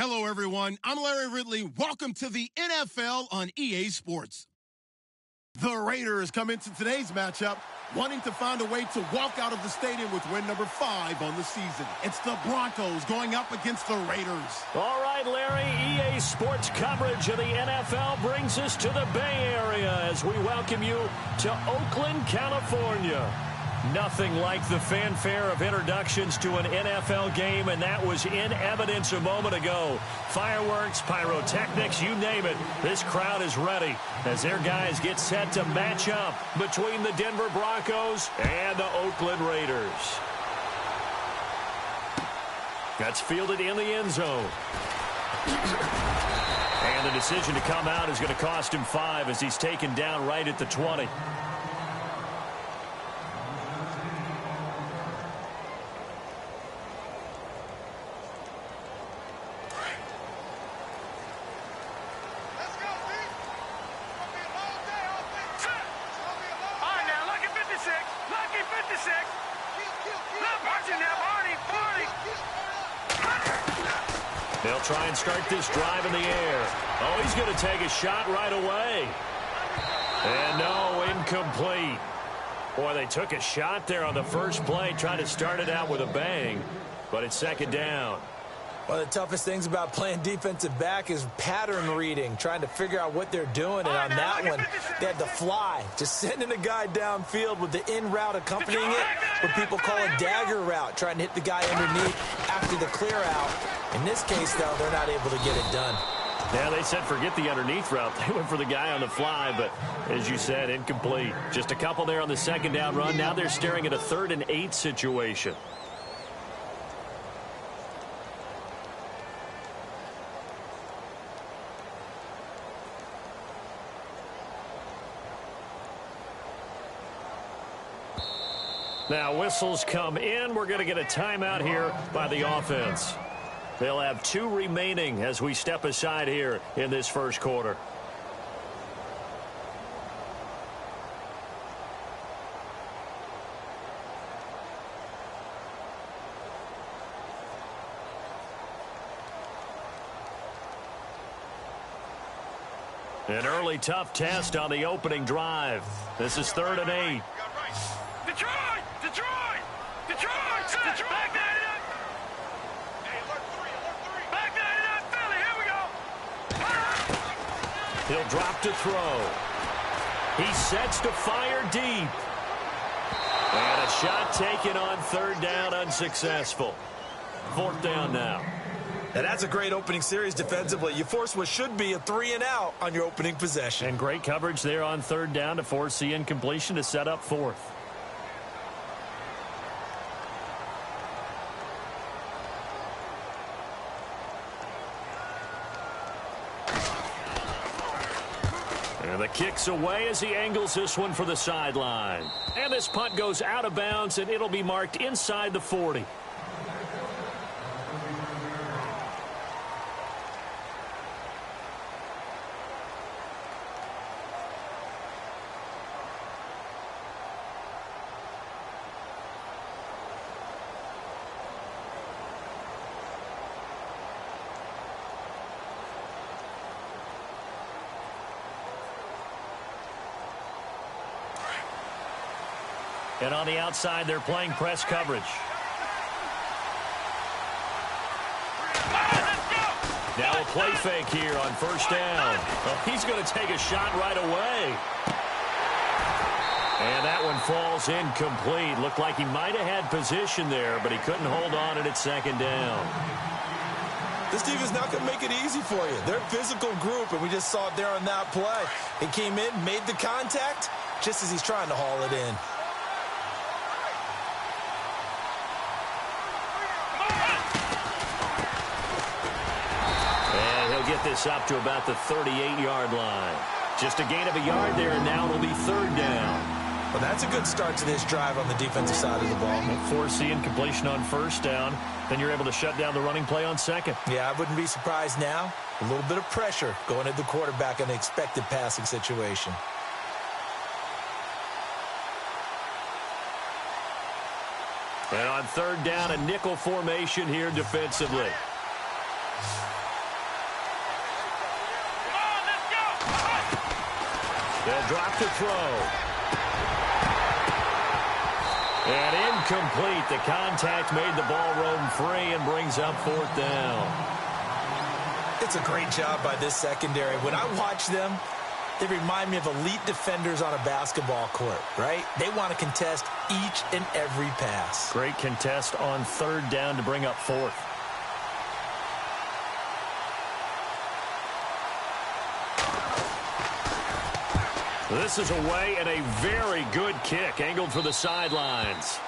Hello, everyone. I'm Larry Ridley. Welcome to the NFL on EA Sports. The Raiders come into today's matchup wanting to find a way to walk out of the stadium with win number 5 on the season. It's the Broncos going up against the Raiders. All right, Larry, EA Sports coverage of the NFL brings us to the Bay Area as we welcome you to Oakland, California. Nothing like the fanfare of introductions to an NFL game, and that was in evidence a moment ago. Fireworks, pyrotechnics, you name it. This crowd is ready as their guys get set to match up between the Denver Broncos and the Oakland Raiders. That's fielded in the end zone. And the decision to come out is going to cost him 5 as he's taken down right at the 20. They'll try and start this drive in the air. Oh, he's going to take a shot right away. And no, incomplete. Boy, they took a shot there on the first play, trying to start it out with a bang, but it's second down. One of the toughest things about playing defensive back is pattern reading, trying to figure out what they're doing. And on that one, they had to fly, just sending a guy downfield with the in route accompanying it, what people call a dagger route, trying to hit the guy underneath after the clear out. In this case, though, they're not able to get it done. Yeah, they said forget the underneath route. They went for the guy on the fly, but as you said, incomplete. Just a couple there on the second down run. Now they're staring at a 3rd and 8 situation. Now whistles come in. We're going to get a timeout here by the offense. They'll have 2 remaining as we step aside here in this first quarter. An early tough test on the opening drive. This is 3rd and 8. Detroit! Back that up! Hey, alert 3. Back that up, Philly, here we go! He'll drop to throw. He sets to fire deep. And a shot taken on 3rd down, unsuccessful. 4th down now. And that's a great opening series defensively. You force what should be a 3 and out on your opening possession. And great coverage there on 3rd down to force the incompletion to set up 4th. And the kick's away as he angles this one for the sideline. And this punt goes out of bounds, and it'll be marked inside the 40. And on the outside, they're playing press coverage. Now a play fake here on 1st down. Oh, he's going to take a shot right away. And that one falls incomplete. Looked like he might have had position there, but he couldn't hold on and it's 2nd down. This defense not going to make it easy for you. They're a physical group, and we just saw it there on that play. He came in, made the contact, just as he's trying to haul it in. Get this up to about the 38-yard line. Just a gain of a yard there, and now it'll be 3rd down. Well, that's a good start to this drive on the defensive side of the ball. Force the incompletion on 1st down. Then you're able to shut down the running play on 2nd. Yeah, I wouldn't be surprised now. A little bit of pressure going at the quarterback in an expected passing situation. And on 3rd down, a nickel formation here defensively. They'll drop to throw. And incomplete. The contact made the ball roam free and brings up 4th down. It's a great job by this secondary. When I watch them, they remind me of elite defenders on a basketball court, right? They want to contest each and every pass. Great contest on 3rd down to bring up 4th. This is away and a very good kick, angled for the sidelines.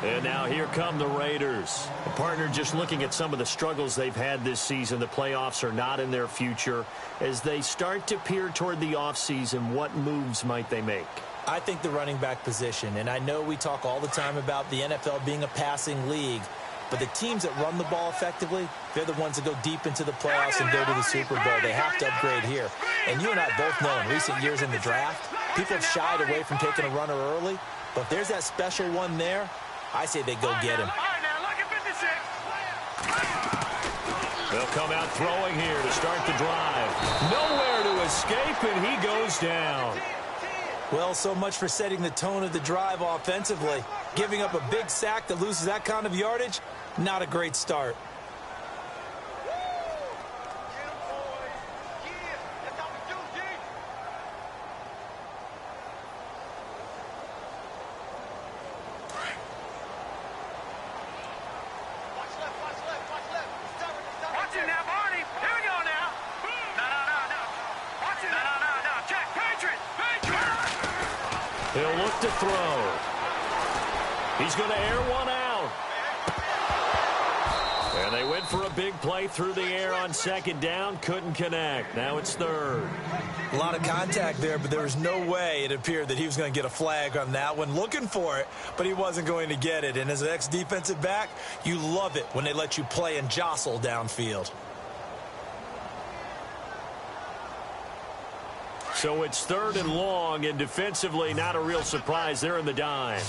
And now here come the Raiders. A partner, just looking at some of the struggles they've had this season. The playoffs are not in their future. As they start to peer toward the offseason, what moves might they make? I think the running back position, and I know we talk all the time about the NFL being a passing league, but the teams that run the ball effectively, they're the ones that go deep into the playoffs and go to the Super Bowl. They have to upgrade here. And you and I both know in recent years in the draft, people have shied away from taking a runner early, but if there's that special one there, I say they go get him. They'll come out throwing here to start the drive. Nowhere to escape, and he goes down. Well, so much for setting the tone of the drive offensively. Giving up a big sack that loses that kind of yardage, not a great start. He'll look to throw. He's going to air one out. And they went for a big play through the air on 2nd down. Couldn't connect. Now it's 3rd. A lot of contact there, but there was no way it appeared that he was going to get a flag on that one. Looking for it, but he wasn't going to get it. And as an ex-defensive back, you love it when they let you play and jostle downfield. So it's 3rd and long, and defensively not a real surprise. They're in the dime.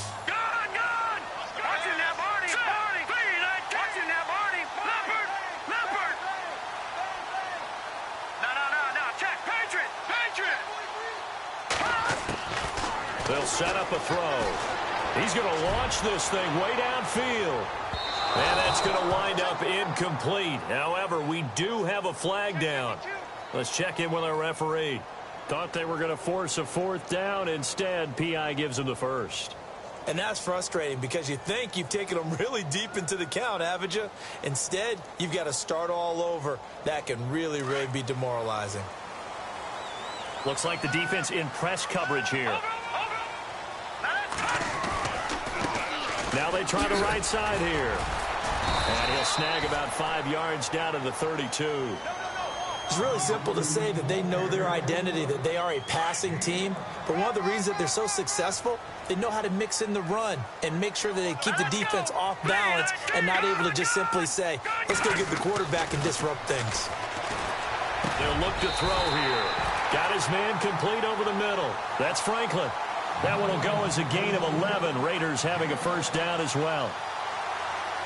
They'll set up a throw. He's going to launch this thing way downfield. And that's going to wind up incomplete. However, we do have a flag down. Let's check in with our referee. Thought they were going to force a 4th down. Instead, PI gives them the first. And that's frustrating because you think you've taken them really deep into the count, haven't you? Instead, you've got to start all over. That can really, really be demoralizing. Looks like the defense in press coverage here. Now they try the right side here. And he'll snag about 5 yards down to the 32. It's really simple to say that they know their identity, that they are a passing team. But one of the reasons that they're so successful, they know how to mix in the run and make sure that they keep the defense off balance and not able to just simply say, let's go get the quarterback and disrupt things. They'll look to throw here. Got his man complete over the middle. That's Franklin. That one will go as a gain of 11. Raiders having a first down as well.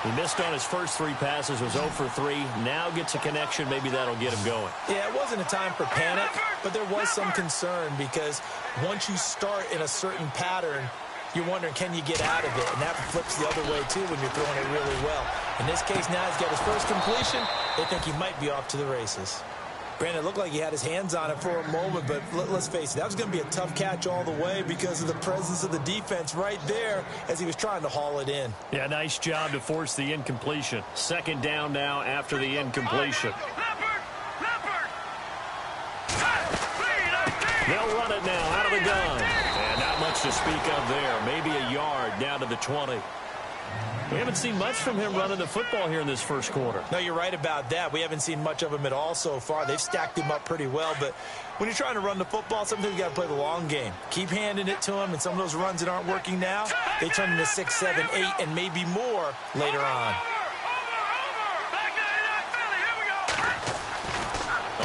He missed on his first 3 passes, was 0 for 3. Now gets a connection. Maybe that'll get him going. Yeah, it wasn't a time for panic, but there was some concern because once you start in a certain pattern, you're wondering, can you get out of it? And that flips the other way, too, when you're throwing it really well. In this case, now he's got his first completion. They think he might be off to the races. Brandon, it looked like he had his hands on it for a moment, but let's face it, that was going to be a tough catch all the way because of the presence of the defense right there as he was trying to haul it in. Yeah, nice job to force the incompletion. 2nd down now after the incompletion. They'll run it now out of the gun. And not much to speak of there. Maybe a yard down to the 20. We haven't seen much from him running the football here in this first quarter. No, you're right about that. We haven't seen much of him at all so far. They've stacked him up pretty well, but when you're trying to run the football, sometimes you got to play the long game. Keep handing it to him, and some of those runs that aren't working now, they turn into 6, 7, 8, and maybe more later on.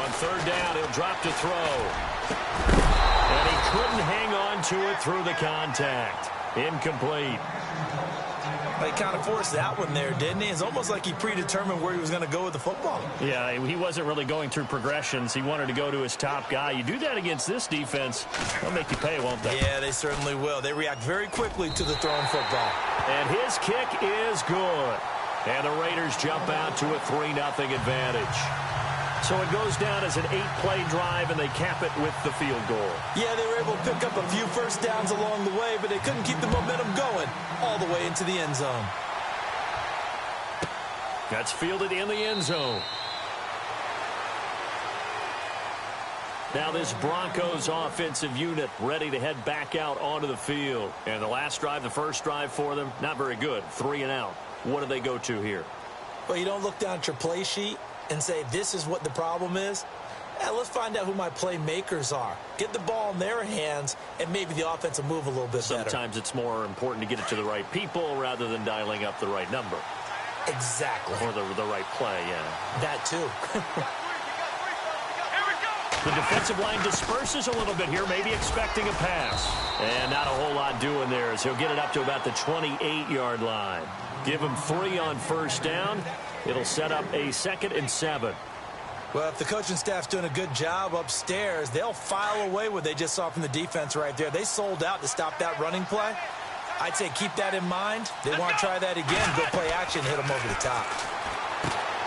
On 3rd down, he'll drop to throw. And he couldn't hang on to it through the contact. Incomplete. He kind of forced that one there, didn't he? It's almost like he predetermined where he was going to go with the football. Yeah, he wasn't really going through progressions. He wanted to go to his top guy. You do that against this defense, they'll make you pay, won't they? Yeah, they certainly will. They react very quickly to the thrown football. And his kick is good. And the Raiders jump out to a 3-0 advantage. So it goes down as an 8-play drive, and they cap it with the field goal. Yeah, they were able to pick up a few first downs along the way, but they couldn't keep the momentum going all the way into the end zone. That's fielded in the end zone. Now this Broncos offensive unit ready to head back out onto the field. And the last drive, the first drive for them, not very good. 3 and out. What do they go to here? Well, you don't look down at your play sheet and say, this is what the problem is. Let's find out who my playmakers are. Get the ball in their hands, and maybe the offense will move a little bit better. Sometimes it's more important to get it to the right people rather than dialing up the right number. Exactly. Or the right play, yeah. That too. The defensive line disperses a little bit here, maybe expecting a pass. And not a whole lot doing there as he'll get it up to about the 28-yard line. Give him 3 on first down. It'll set up a 2nd and 7. Well, if the coaching staff's doing a good job upstairs, they'll file away what they just saw from the defense right there. They sold out to stop that running play. I'd say keep that in mind. They want to try that again. Go play action, hit them over the top.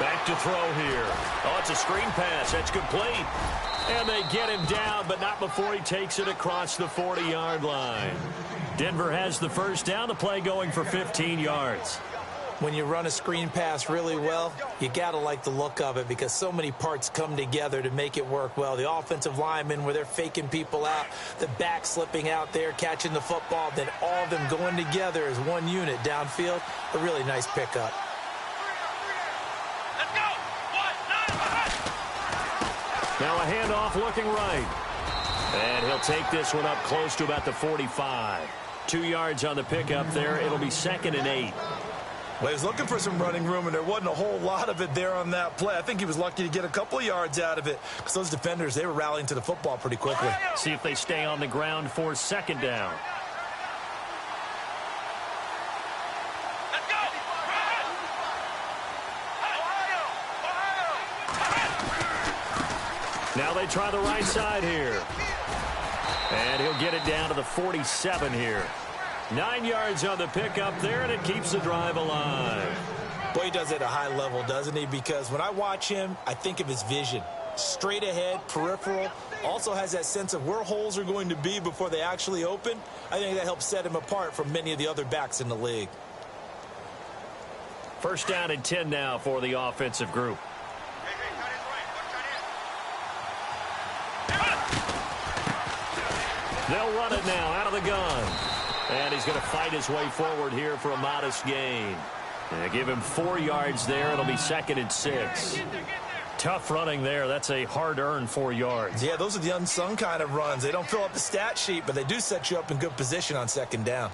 Back to throw here. Oh, it's a screen pass. That's complete. And they get him down, but not before he takes it across the 40-yard line. Denver has the first down. The play going for 15 yards. When you run a screen pass really well, you got to like the look of it because so many parts come together to make it work well. The offensive linemen where they're faking people out, the back slipping out there, catching the football, then all of them going together as one unit downfield. A really nice pickup. Let's go. 1, 9, Now a handoff looking right. And he'll take this one up close to about the 45. 2 yards on the pickup there. It'll be 2nd and 8. Well, he was looking for some running room, and there wasn't a whole lot of it there on that play. I think he was lucky to get a couple of yards out of it because those defenders, they were rallying to the football pretty quickly. See if they stay on the ground for 2nd down. let's go. Now they try the right side here. And he'll get it down to the 47 here. 9 yards on the pickup there, and it keeps the drive alive. Boy, he does it at a high level, doesn't he? Because when I watch him, I think of his vision. Straight ahead, peripheral. Also has that sense of where holes are going to be before they actually open. I think that helps set him apart from many of the other backs in the league. First down and 10 now for the offensive group. They'll run it now out of the gun. And he's going to fight his way forward here for a modest gain. And give him 4 yards there. It'll be 2nd and 6. Tough running there. That's a hard-earned 4 yards. Yeah, those are the unsung kind of runs. They don't fill up the stat sheet, but they do set you up in good position on 2nd down.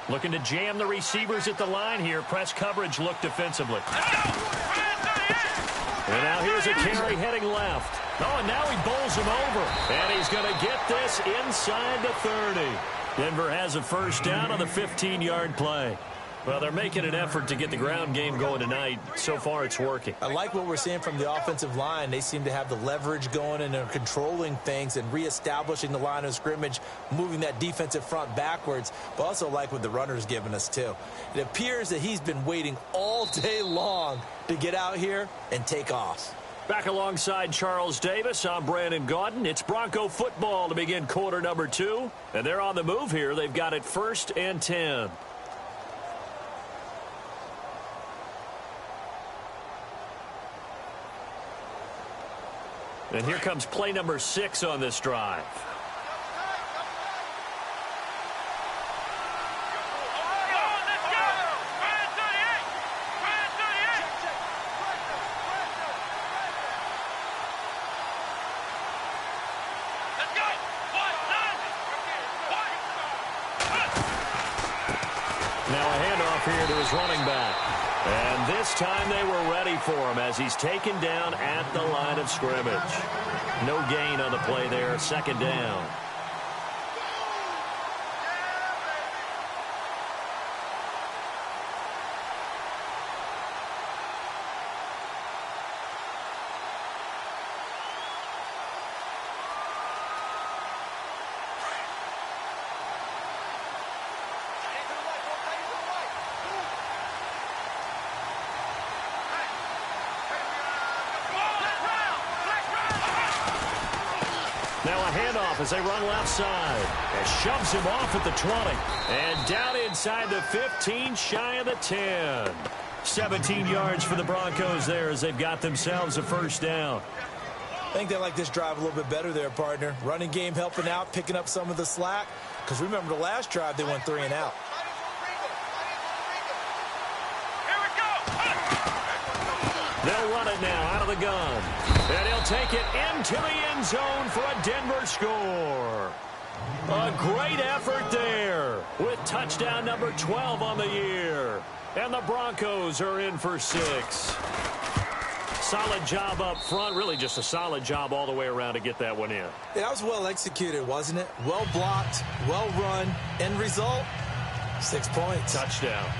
Looking to jam the receivers at the line here. Press coverage look defensively. And now here's a carry heading left. Oh, and now he bowls him over. And he's going to get this inside the 30. Denver has a first down on the 15-yard play. Well, they're making an effort to get the ground game going tonight. So far, it's working. I like what we're seeing from the offensive line. They seem to have the leverage going and they're controlling things and reestablishing the line of scrimmage, moving that defensive front backwards, but also like what the runner's given us, too. It appears that he's been waiting all day long to get out here and take off. Back alongside Charles Davis, I'm Brandon Gaudin. It's Bronco football to begin quarter number 2. And they're on the move here. They've got it 1st and 10. And here comes play number 6 on this drive. handoff here to his running back. And this time they were ready for him as he's taken down at the line of scrimmage. No gain on the play there, second down. Now a handoff as they run left side. And shoves him off at the 20. And down inside the 15, shy of the 10. 17 yards for the Broncos there as they've got themselves a first down. I think they like this drive a little bit better there, partner. Running game helping out, picking up some of the slack. Because remember the last drive, they went 3 and out. They'll run it now out of the gun. And he'll take it into the end zone for a Denver score. A great effort there with touchdown number 12 on the year. And the Broncos are in for 6. Solid job up front. Really just a solid job all the way around to get that one in. Yeah, that was well executed, wasn't it? Well blocked, well run. End result, 6 points. Touchdown.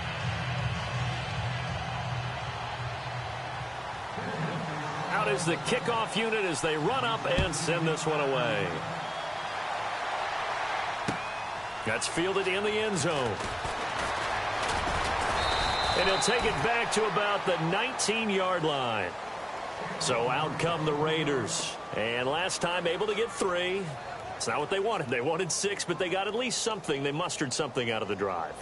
Out is the kickoff unit as they run up and send this one away. That's fielded in the end zone. And he'll take it back to about the 19-yard line. So out come the Raiders. And last time able to get 3. It's not what they wanted. They wanted 6, but they got at least something. They mustered something out of the drive.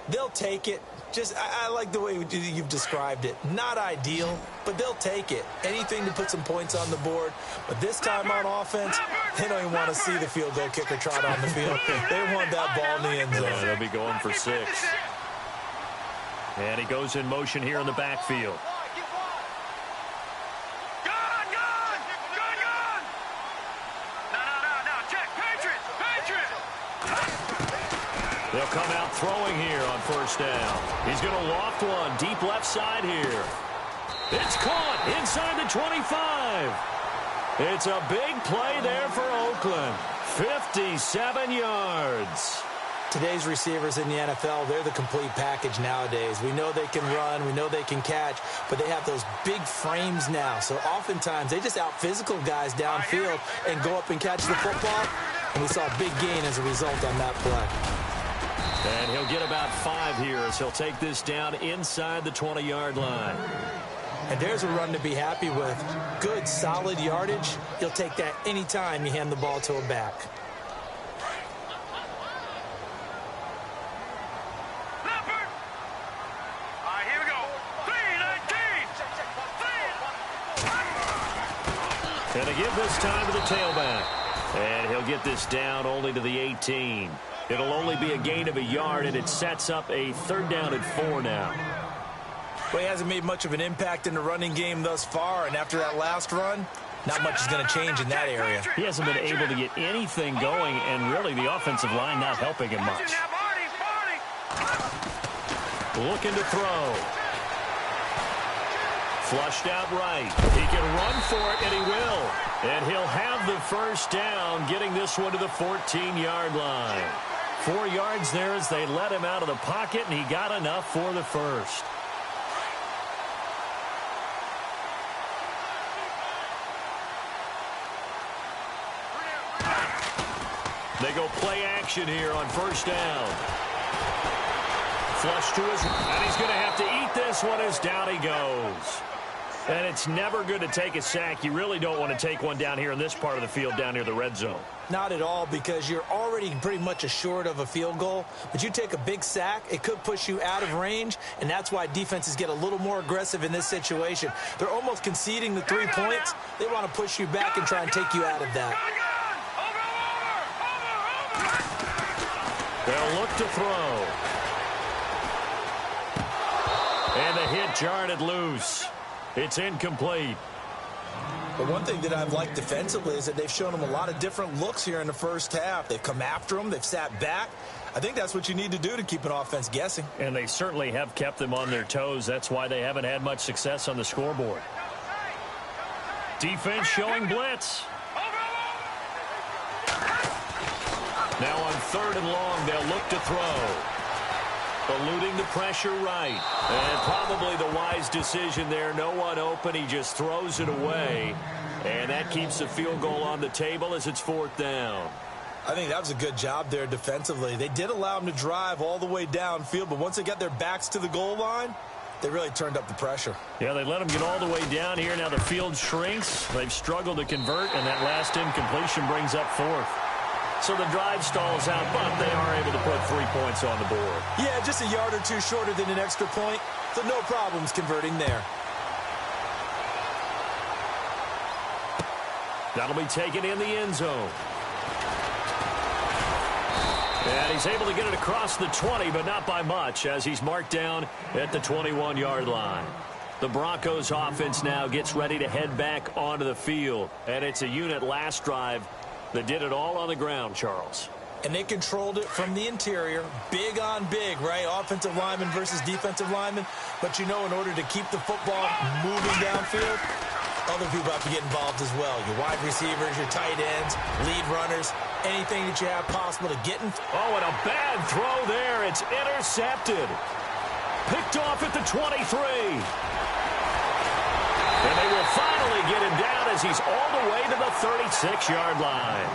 They'll take it. Just, I like the way you've described it. Not ideal, but they'll take it. Anything to put some points on the board. But this time on offense, they don't even want to see the field goal kicker trot on the field. They want that ball in the end zone. Yeah, they'll be going for 6. And he goes in motion here in the backfield. They'll come out throwing here on first down. He's going to loft one deep left side here. It's caught inside the 25. It's a big play there for Oakland. 57 yards. Today's receivers in the NFL, they're the complete package nowadays. We know they can run, we know they can catch, but they have those big frames now. So oftentimes they just out-physical guys downfield and go up and catch the football. And we saw a big gain as a result on that play. And he'll get about 5 here as he'll take this down inside the 20-yard line. And there's a run to be happy with. Good, solid yardage. He'll take that anytime you hand the ball to a back. And they give this time to the tailback. And he'll get this down only to the 18. It'll only be a gain of a yard, and it sets up a 3rd down and 4 now. Well, he hasn't made much of an impact in the running game thus far, and after that last run, not much is going to change in that area. He hasn't been able to get anything going, and really the offensive line not helping him much. Looking to throw. Flushed out right. He can run for it, and he will. And he'll have the first down, getting this one to the 14-yard line. 4 yards there as they let him out of the pocket, and he got enough for the first. They go play action here on first down. Flush to his, and he's going to have to eat this one as down he goes. And it's never good to take a sack. You really don't want to take one down here in this part of the field down near the red zone. Not at all, because you're already pretty much assured of a field goal. But you take a big sack, it could push you out of range, and that's why defenses get a little more aggressive in this situation. They're almost conceding the 3 points. They want to push you back and try and take you out of that. They'll look to throw. And the hit jarred it loose. It's incomplete. But one thing that I've liked defensively is that they've shown them a lot of different looks here in the first half. They've come after them. They've sat back. I think that's what you need to do to keep an offense guessing. And they certainly have kept them on their toes. That's why they haven't had much success on the scoreboard. Defense showing blitz. Now on 3rd and long, they'll look to throw. Eluding the pressure right. And probably the wise decision there. No one open. He just throws it away. And that keeps the field goal on the table as it's 4th down. I think that was a good job there defensively. They did allow them to drive all the way downfield, but once they got their backs to the goal line, they really turned up the pressure. Yeah, they let them get all the way down here. Now the field shrinks. They've struggled to convert, and that last incompletion brings up 4th. So the drive stalls out, but they are able to put 3 points on the board. Yeah, just a yard or two shorter than an extra point, so no problems converting there. That'll be taken in the end zone. And he's able to get it across the 20, but not by much, as he's marked down at the 21-yard line. The Broncos offense now gets ready to head back onto the field. And it's a unit last drive that did it all on the ground, Charles. And they controlled it from the interior. Big on big, right? Offensive lineman versus defensive lineman. But you know, in order to keep the football moving downfield, other people have to get involved as well. Your wide receivers, your tight ends, lead runners, anything that you have possible to get in. Oh, and a bad throw there. It's intercepted. Picked off at the 23. And they will finally get him down as he's all the way to the 36-yard line.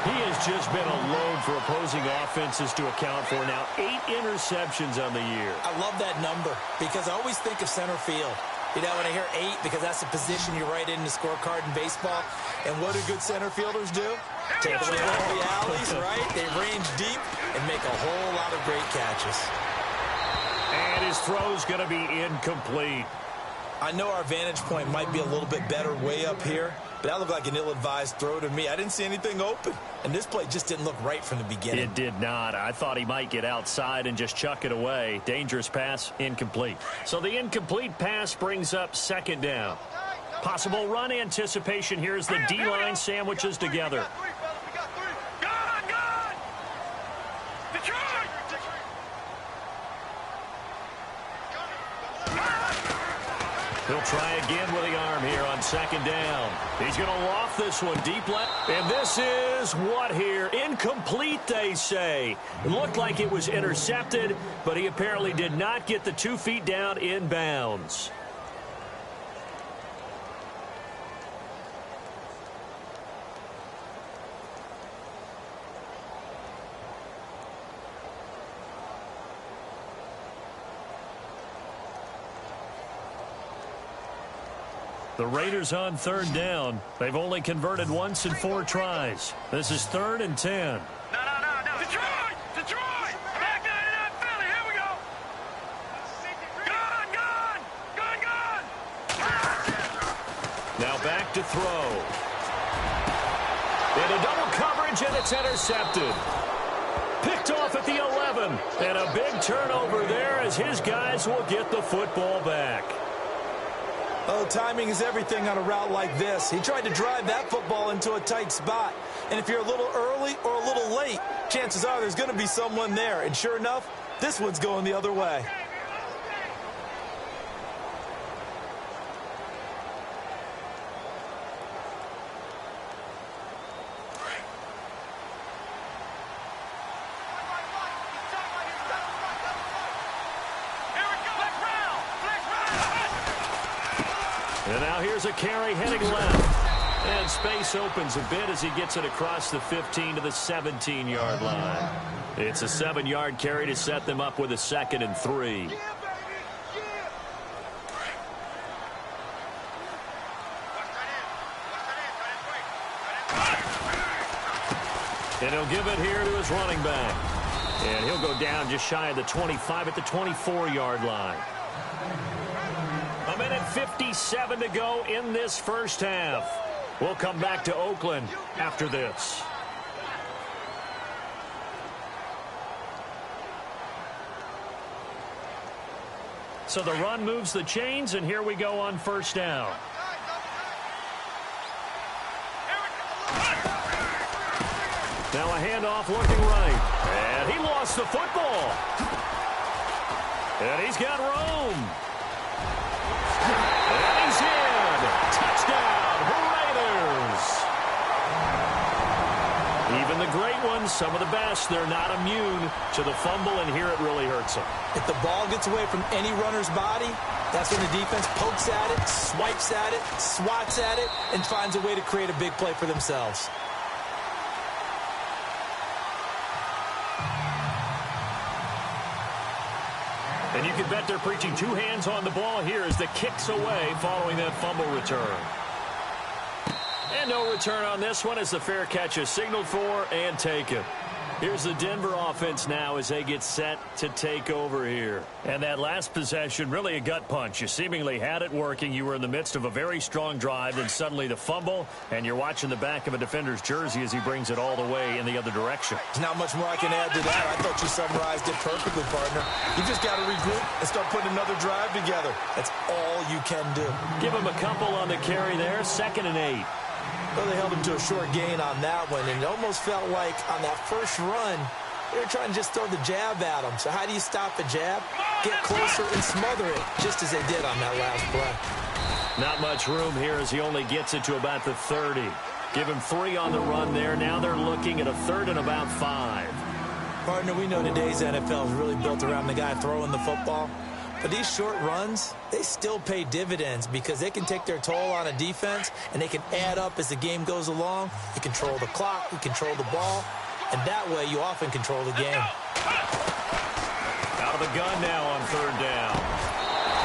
He has just been a load for opposing offenses to account for now. 8 interceptions on the year. I love that number because I always think of center field. You know, when I hear 8, because that's the position you write in the scorecard in baseball. And what do good center fielders do? Take away all the alleys, right? They range deep and make a whole lot of great catches. And his throw's going to be incomplete. I know our vantage point might be a little bit better way up here, but that looked like an ill-advised throw to me. I didn't see anything open, and this play just didn't look right from the beginning. It did not. I thought he might get outside and just chuck it away. Dangerous pass, incomplete. So the incomplete pass brings up 2nd down. Possible run anticipation here as the D-line sandwiches together. He'll try again with the arm here on 2nd down. He's going to loft this one deep left. And this is what here? Incomplete, they say. It looked like it was intercepted, but he apparently did not get the 2 feet down in bounds. The Raiders on 3rd down. They've only converted once in 4 tries. This is 3rd and 10. No. Detroit! Back down in that Philly. Here we go. Gone! Now back to throw. In a double coverage, and it's intercepted. Picked off at the 11. And a big turnover there as his guys will get the football back. Oh, timing is everything on a route like this. He tried to drive that football into a tight spot. And if you're a little early or a little late, chances are there's going to be someone there. And sure enough, this one's going the other way. And now here's a carry heading left. And space opens a bit as he gets it across the 15 to the 17-yard line. It's a 7-yard carry to set them up with a 2nd and 3. And he'll give it here to his running back. And he'll go down just shy of the 25 at the 24-yard line. A minute 57 to go in this first half. We'll come back to Oakland after this. So the run moves the chains, and here we go on 1st down. Now a handoff looking right. And he lost the football. And he's got room. And he's in. Touchdown, Raiders. Even the great ones, some of the best, they're not immune to the fumble, and here it really hurts them. If the ball gets away from any runner's body, that's when the defense pokes at it, swipes at it, swats at it, and finds a way to create a big play for themselves. And you can bet they're preaching two hands on the ball here as the kick's away following that fumble return. And no return on this one as the fair catch is signaled for and taken. Here's the Denver offense now as they get set to take over here. And that last possession, really a gut punch. You seemingly had it working. You were in the midst of a very strong drive, then suddenly the fumble, and you're watching the back of a defender's jersey as he brings it all the way in the other direction. There's not much more I can add to that. I thought you summarized it perfectly, partner. You just got to regroup and start putting another drive together. That's all you can do. Give him a couple on the carry there, 2nd and 8. Well, they held him to a short gain on that one, and it almost felt like on that first run, they were trying to just throw the jab at him. So how do you stop a jab? Get closer and smother it, just as they did on that last play. Not much room here as he only gets it to about the 30. Give him 3 on the run there. Now they're looking at a 3rd and about 5. Partner, we know today's NFL is really built around the guy throwing the football. But these short runs, they still pay dividends because they can take their toll on a defense and they can add up as the game goes along. You control the clock, you control the ball, and that way you often control the game. Out of the gun now on 3rd down.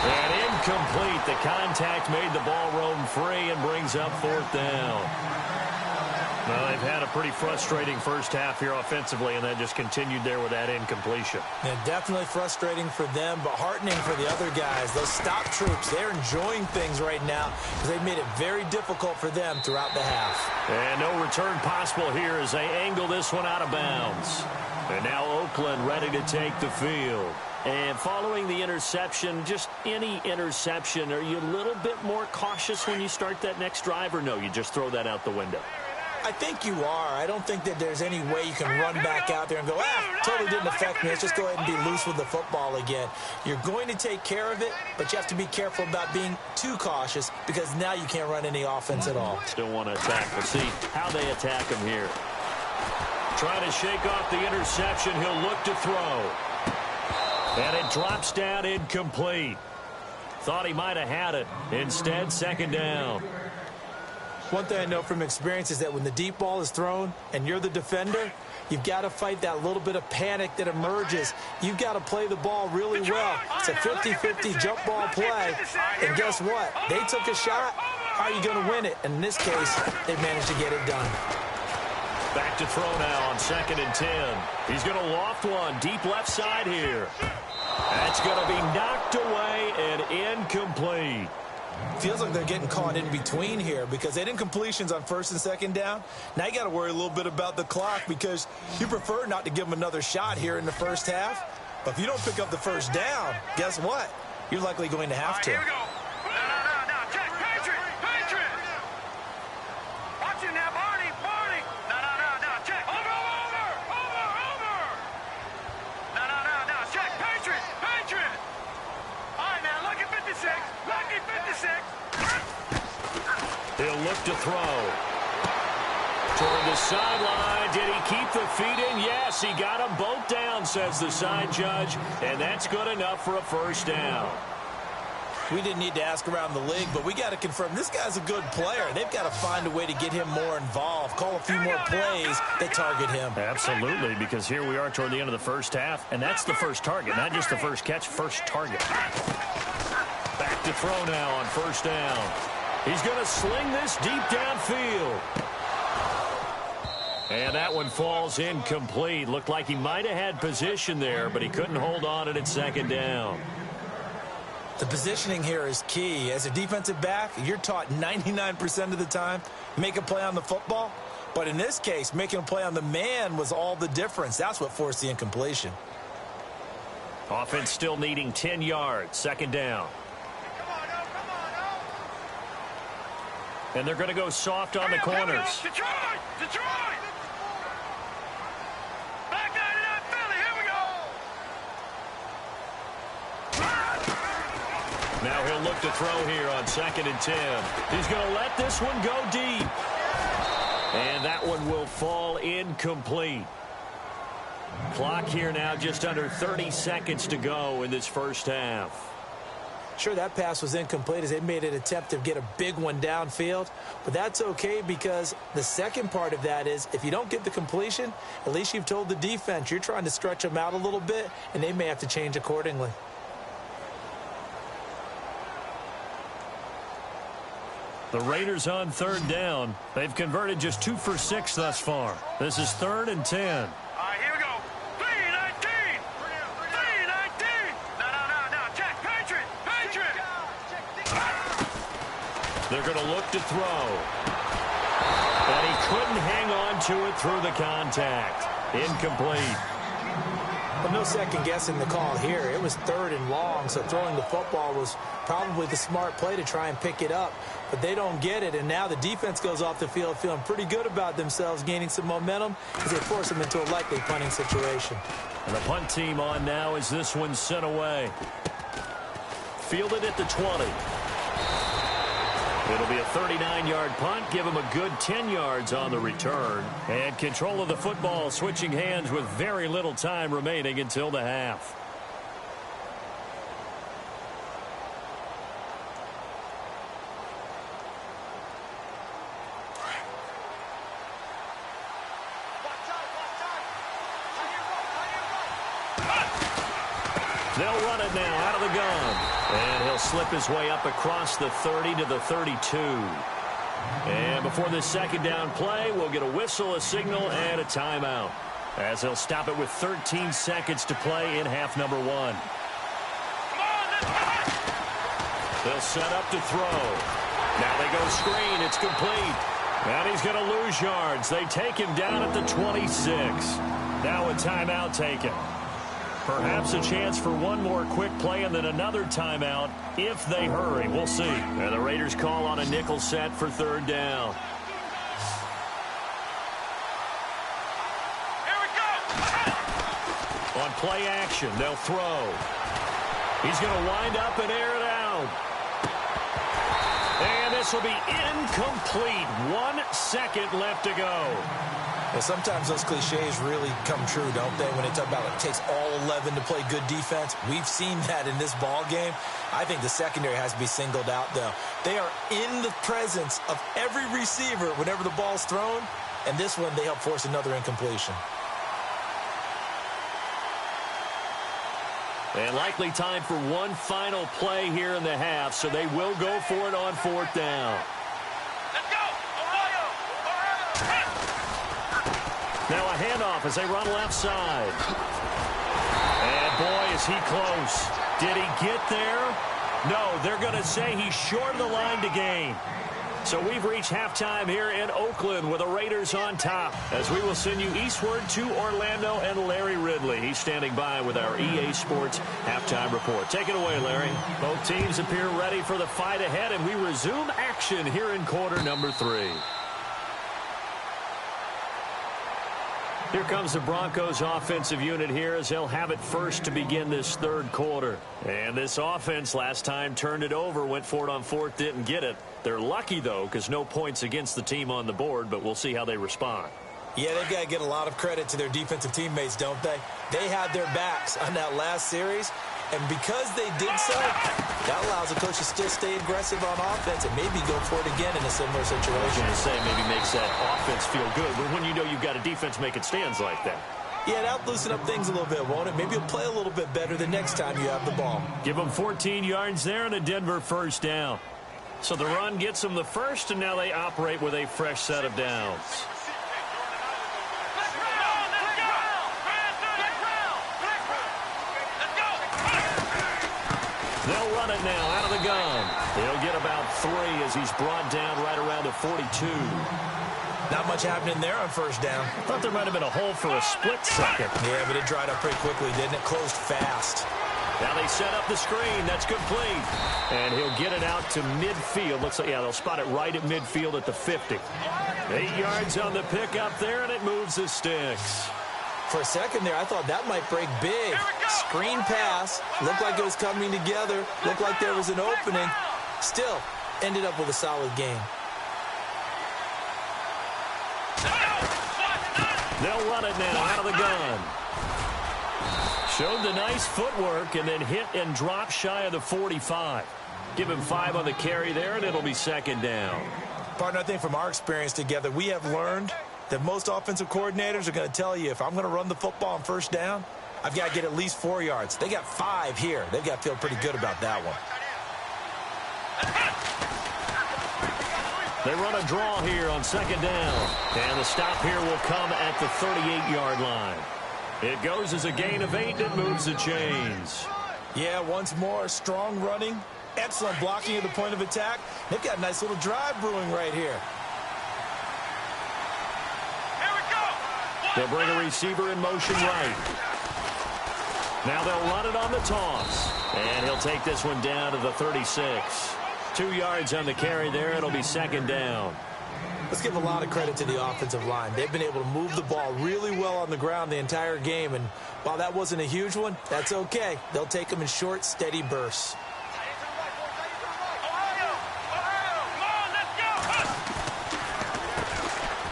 And incomplete. The contact made the ball roam free and brings up 4th down. Well, they've had a pretty frustrating first half here offensively, and that just continued there with that incompletion. Yeah, definitely frustrating for them, but heartening for the other guys. Those stop troops, they're enjoying things right now because they've made it very difficult for them throughout the half. And no return possible here as they angle this one out of bounds. And now Oakland ready to take the field. And following the interception, just any interception, are you a little bit more cautious when you start that next drive, or no, you just throw that out the window? I think you are. I don't think that there's any way you can run back out there and go, totally didn't affect me. Let's just go ahead and be loose with the football again. You're going to take care of it, but you have to be careful about being too cautious because now you can't run any offense at all. Still want to attack. We'll see how they attack him here. Trying to shake off the interception. He'll look to throw. And it drops down incomplete. Thought he might have had it. Instead, 2nd down. One thing I know from experience is that when the deep ball is thrown and you're the defender, you've got to fight that little bit of panic that emerges. You've got to play the ball really well. It's a 50-50 jump ball play. And guess what? They took a shot. How are you going to win it? And in this case, they managed to get it done. Back to throw now on 2nd and 10. He's going to loft one deep left side here. That's going to be knocked away and incomplete. Feels like they're getting caught in between here because they didn't completions on 1st and 2nd down. Now you got to worry a little bit about the clock because you prefer not to give them another shot here in the first half. But if you don't pick up the 1st down, guess what? You're likely going to have to. Here we go. No. Check. Patriot. Watch it now, Barney. No. Check. Over. No. Check. Patriot. All right, now, look at 56. He'll look to throw. Toward the sideline. Did he keep the feet in? Yes, he got them both down, says the side judge. And that's good enough for a 1st down. We didn't need to ask around the league, but we got to confirm this guy's a good player. They've got to find a way to get him more involved, call a few more plays that target him. Absolutely, because here we are toward the end of the first half, and that's the first target, not just the first catch, first target. Back to throw now on 1st down. He's going to sling this deep downfield. And that one falls incomplete. Looked like he might have had position there, but he couldn't hold on it at 2nd down. The positioning here is key. As a defensive back, you're taught 99% of the time, make a play on the football. But in this case, making a play on the man was all the difference. That's what forced the incompletion. Offense still needing 10 yards. 2nd down. And they're going to go soft on the corners. Detroit! Now he'll look to throw here on 2nd and 10. He's going to let this one go deep. And that one will fall incomplete. Clock here now just under 30 seconds to go in this first half. Sure, that pass was incomplete as they made an attempt to get a big one downfield. But that's okay because the second part of that is if you don't get the completion, at least you've told the defense you're trying to stretch them out a little bit, and they may have to change accordingly. The Raiders on 3rd down. They've converted just 2 for 6 thus far. This is 3rd and 10. All right, here we go. 3-19. 3-19. No. Check. Patriot. They're going to look to throw. And he couldn't hang on to it through the contact. Incomplete. But no second guessing the call here. It was 3rd and long, so throwing the football was probably the smart play to try and pick it up. But they don't get it, and now the defense goes off the field feeling pretty good about themselves, gaining some momentum as they force them into a likely punting situation. And the punt team on now as this one's sent away. Fielded at the 20. It'll be a 39-yard punt. Give him a good 10 yards on the return. And control of the football switching hands with very little time remaining until the half. They'll run it now out of the gun. And he'll slip his way up across the 30 to the 32. And before this second down play, we'll get a whistle, a signal, and a timeout. As they'll stop it with 13 seconds to play in half number 1. They'll set up to throw. Now they go screen. It's complete. And he's going to lose yards. They take him down at the 26. Now a timeout taken. Perhaps a chance for one more quick play and then another timeout if they hurry. We'll see. And the Raiders call on a nickel set for 3rd down. Here we go. On play action, they'll throw. He's going to wind up and air it out. And this will be incomplete. 1 second left to go. Well, sometimes those cliches really come true, don't they? When they talk about it takes all 11 to play good defense. We've seen that in this ball game. I think the secondary has to be singled out, though. They are in the presence of every receiver whenever the ball's thrown. And this one, they help force another incompletion. And likely time for one final play here in the half, so they will go for it on 4th down. Let's go. Ohio. Now a handoff as they run left side. And boy, is he close. Did he get there? No, they're going to say he's short of the line to gain. So we've reached halftime here in Oakland with the Raiders on top as we will send you eastward to Orlando and Larry Ridley. He's standing by with our EA Sports halftime report. Take it away, Larry. Both teams appear ready for the fight ahead, and we resume action here in quarter number 3. Here comes the Broncos offensive unit here as they'll have it first to begin this 3rd quarter. And this offense last time turned it over, went for it on 4th, didn't get it. They're lucky, though, because no points against the team on the board, but we'll see how they respond. Yeah, they've got to get a lot of credit to their defensive teammates, don't they? They had their backs on that last series, and because they did so, that allows the coach to still stay aggressive on offense and maybe go for it again in a similar situation. I was going to say maybe makes that offense feel good, but when you know you've got a defense making stands like that. Yeah, that'll loosen up things a little bit, won't it? Maybe you'll play a little bit better the next time you have the ball. Give them 14 yards there and a Denver 1st down. So the run gets them the first, and now they operate with a fresh set of downs. They'll run it now out of the gun. He'll get about 3 as he's brought down right around the 42. Not much happening there on 1st down. Thought there might have been a hole for a split second. Yeah, but it dried up pretty quickly, didn't it? Closed fast. Now they set up the screen. That's complete. And he'll get it out to midfield. Looks like, yeah, they'll spot it right at midfield at the 50. 8 yards on the pickup there, and it moves the sticks. For a second there, I thought that might break big. Screen pass. Looked like it was coming together. Looked like there was an opening. Still, ended up with a solid game. They'll run it now out of the gun. Showed the nice footwork and then hit and drop shy of the 45. Give him 5 on the carry there, and it'll be second down. Partner, I think from our experience together, we have learned that most offensive coordinators are going to tell you, if I'm going to run the football on first down, I've got to get at least 4 yards. They got 5 here. They've got to feel pretty good about that one. They run a draw here on second down. And the stop here will come at the 38-yard line. It goes as a gain of 8 and moves the chains. Yeah, once more, strong running, excellent blocking at the point of attack. They've got a nice little drive brewing right here. They'll bring a receiver in motion right. Now they'll run it on the toss. And he'll take this one down to the 36. 2 yards on the carry there. It'll be second down. Let's give a lot of credit to the offensive line. They've been able to move the ball really well on the ground the entire game. And while that wasn't a huge one, that's okay. They'll take them in short, steady bursts.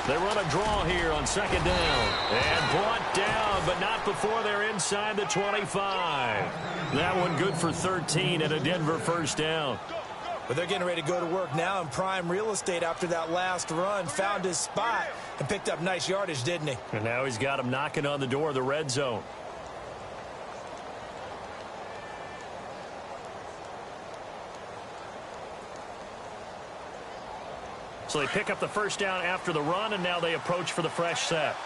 They run a draw here on second down. And brought down, but not before they're inside the 25. That one good for 13 and a Denver first down. But they're getting ready to go to work now in prime real estate after that last run. Found his spot and picked up nice yardage, didn't he? And now he's got him knocking on the door of the red zone. So they pick up the first down after the run, and now they approach for the fresh set.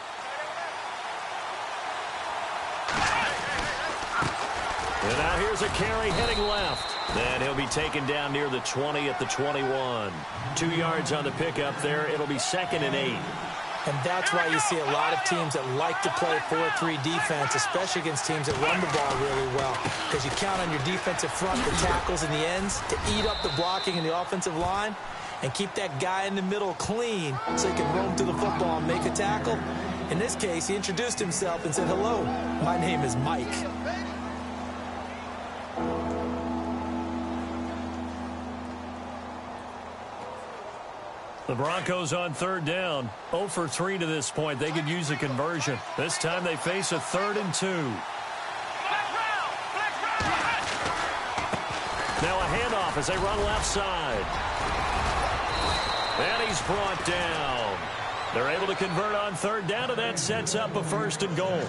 And now here's a carry heading left. Then he'll be taken down near the 20 at the 21. 2 yards on the pickup there. It'll be second and 8. And that's why you see a lot of teams that like to play 4-3 defense, especially against teams that run the ball really well. Because you count on your defensive front, the tackles and the ends, to eat up the blocking in the offensive line and keep that guy in the middle clean so he can roam through the football and make a tackle. In this case, he introduced himself and said, "Hello, my name is Mike." The Broncos on third down. 0 for 3 to this point. They could use a conversion. This time they face a 3rd and 2. Now a handoff as they run left side. And he's brought down. They're able to convert on third down, and that sets up a 1st and goal.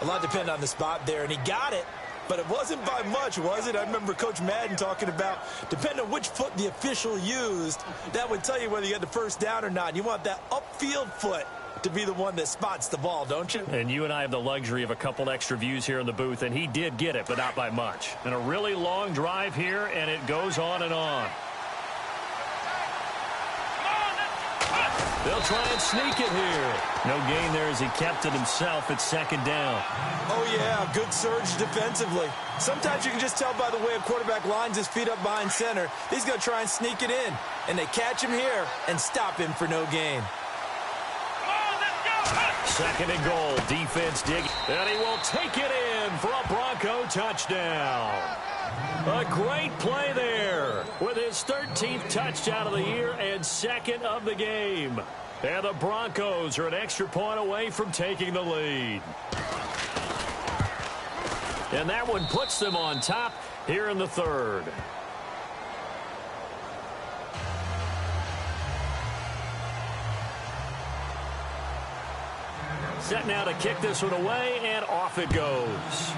A lot depended on the spot there, and he got it. But it wasn't by much, was it? I remember Coach Madden talking about, depending on which foot the official used, that would tell you whether you had the first down or not. You want that upfield foot to be the one that spots the ball, don't you? And you and I have the luxury of a couple extra views here in the booth, and he did get it, but not by much. And a really long drive here, and it goes on and on. They'll try and sneak it here. No gain there as he kept it himself at second down. Oh, yeah, good surge defensively. Sometimes you can just tell by the way a quarterback lines his feet up behind center. He's going to try and sneak it in. And they catch him here and stop him for no gain. Second and goal. Defense digging. And he will take it in for a Bronco touchdown. A great play there with his 13th touchdown of the year and 2nd of the game. And the Broncos are an extra point away from taking the lead. And that one puts them on top here in the 3rd. Set now to kick this one away, and off it goes.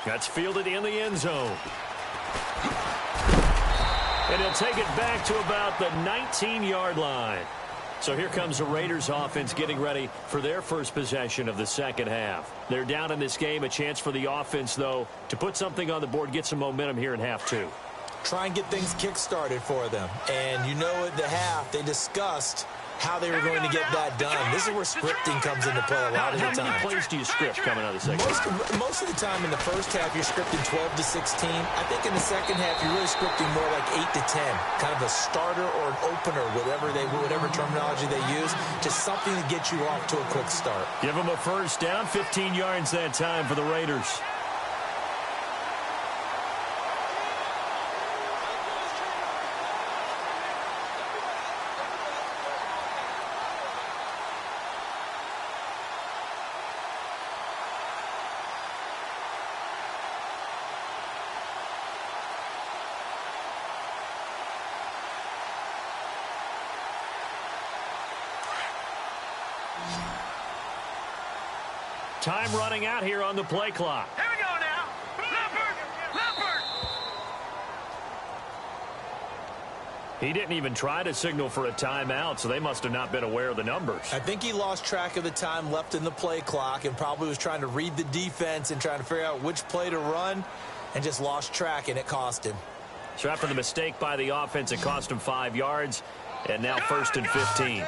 That's fielded in the end zone. And he'll take it back to about the 19-yard line. So here comes the Raiders offense getting ready for their first possession of the second half. They're down in this game. A chance for the offense, though, to put something on the board, get some momentum here in half 2. Try and get things kick-started for them. And you know at the half they discussed how they were going to get that done. This is where scripting comes into play a lot of the time. How many plays do you script coming out of the second half? Most of the time in the first half, you're scripting 12 to 16. I think in the second half, you're really scripting more like 8 to 10. Kind of a starter or an opener, whatever terminology they use. Just something to get you off to a quick start. Give them a first down, 15 yards that time for the Raiders. Time running out here on the play clock. Here we go now. Leopard. He didn't even try to signal for a timeout, so they must have not been aware of the numbers. I think he lost track of the time left in the play clock and probably was trying to read the defense and trying to figure out which play to run and just lost track, and it cost him. So after the mistake by the offense, it cost him 5 yards, and now first and 15.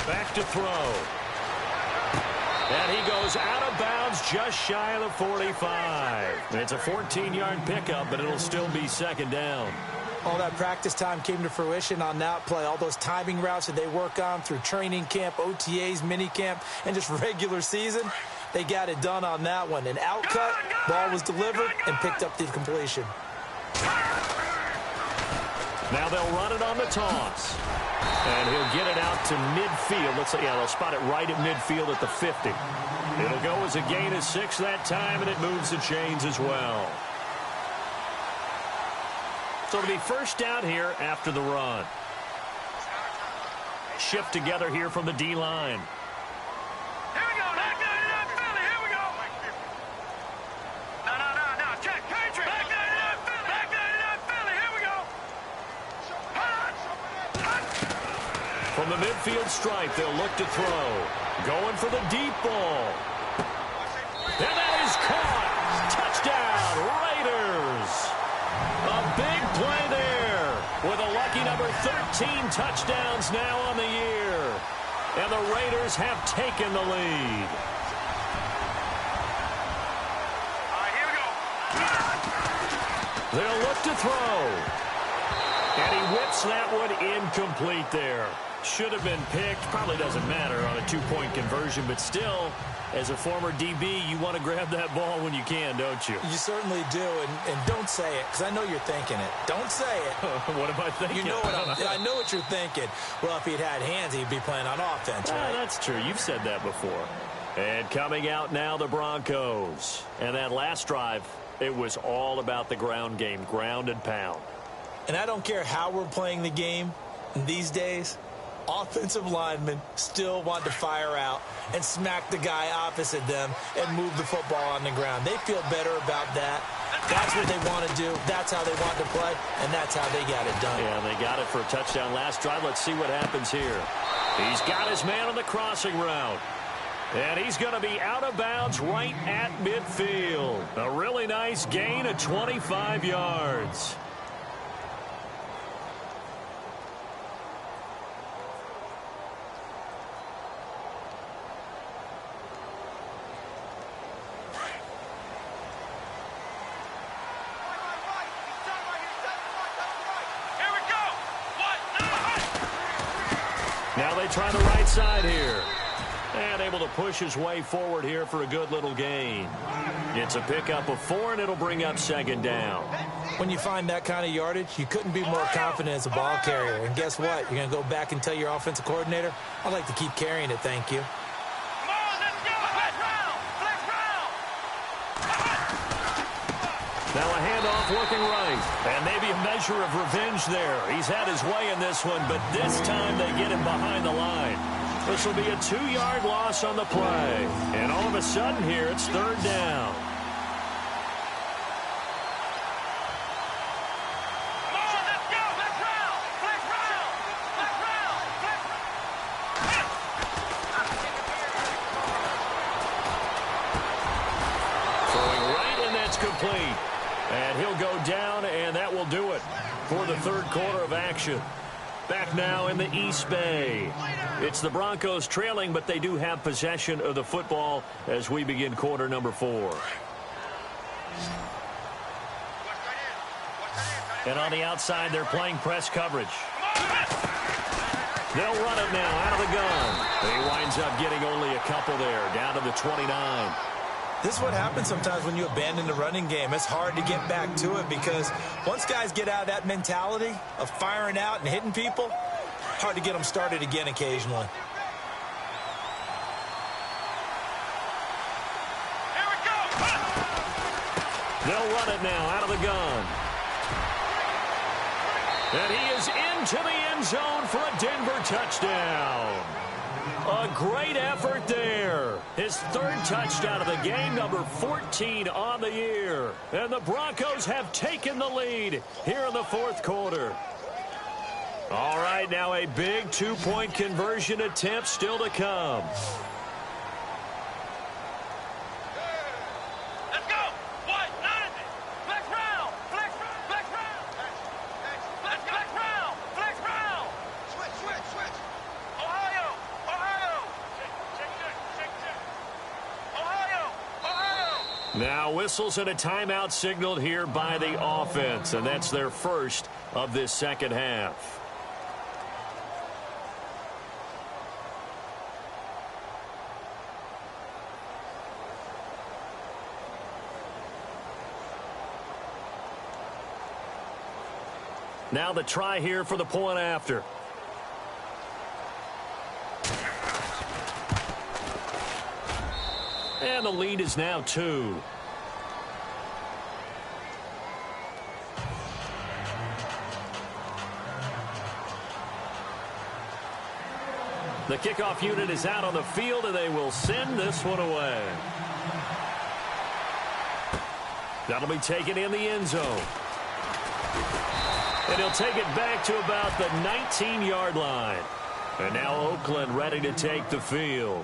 Back to throw. And he goes out of bounds just shy of the 45. It's a 14-yard pickup, but it'll still be second down. All that practice time came to fruition on that play. All those timing routes that they work on through training camp, OTAs, minicamp, and just regular season, they got it done on that one. An outcut, ball was delivered, and picked up the completion. Now they'll run it on the toss. And he'll get it out to midfield. Looks like, yeah, they'll spot it right at midfield at the 50. It'll go as a gain of 6 that time, and it moves the chains as well. So it'll be first down here after the run. Shift together here from the D-line. Here we go. Back 99 Philly. Here we go. No. Check. Patriot. Back 99 Philly. Back 99 Philly. Here we go. From the midfield stripe, they'll look to throw. Going for the deep ball. And that is caught. Touchdown, Raiders. A big play there with a lucky number 13 touchdowns now on the year. And the Raiders have taken the lead. All right, here we go. They'll look to throw. And he whips that one incomplete there. Should have been picked. Probably doesn't matter on a two-point conversion, but still, as a former DB, you want to grab that ball when you can, don't you? You certainly do, and don't say it, because I know you're thinking it. Don't say it. What am I thinking? You know what I know what you're thinking. Well, if he'd had hands, he'd be playing on offense, right? That's true. You've said that before. And coming out now, the Broncos. And that last drive, it was all about the ground game, ground and pound. And I don't care how we're playing the game these days, offensive linemen still want to fire out and smack the guy opposite them and move the football on the ground. They feel better about that. That's what they want to do. That's how they want to play, and that's how they got it done. Yeah, they got it for a touchdown last drive. Let's see what happens here. He's got his man on the crossing route. And he's going to be out of bounds right at midfield. A really nice gain of 25 yards. Now they try the right side here. And able to push his way forward here for a good little gain. It's a pickup of 4, and it'll bring up second down. When you find that kind of yardage, you couldn't be more confident as a ball carrier. And guess what? You're going to go back and tell your offensive coordinator, I'd like to keep carrying it, thank you. Now a handoff looking right. And maybe a measure of revenge there. He's had his way in this one, but this time they get him behind the line. This will be a 2-yard loss on the play. And all of a sudden here, it's third down. incomplete. And he'll go down, and that will do it for the third quarter of action. Back now in the East Bay. It's the Broncos trailing, but they do have possession of the football as we begin quarter number 4. And on the outside, they're playing press coverage. They'll run it now out of the gun. He winds up getting only a couple there, down to the 29. This is what happens sometimes when you abandon the running game. It's hard to get back to it because once guys get out of that mentality of firing out and hitting people, hard to get them started again occasionally. Here we go. They'll run it now out of the gun. And he is into the end zone for a Denver touchdown. A great effort there. His third touchdown of the game, number 14 on the year. And the Broncos have taken the lead here in the fourth quarter. All right, now a big two-point conversion attempt still to come. Let's go. What? Nothing. Flex round. Flex round. Flex round. Flex round. Switch. Ohio. Now whistles and a timeout signaled here by the offense, and that's their first of this second half. Now the try here for the point after. And the lead is now 2. The kickoff unit is out on the field, and they will send this one away. That'll be taken in the end zone. And he'll take it back to about the 19-yard line. And now Oakland ready to take the field.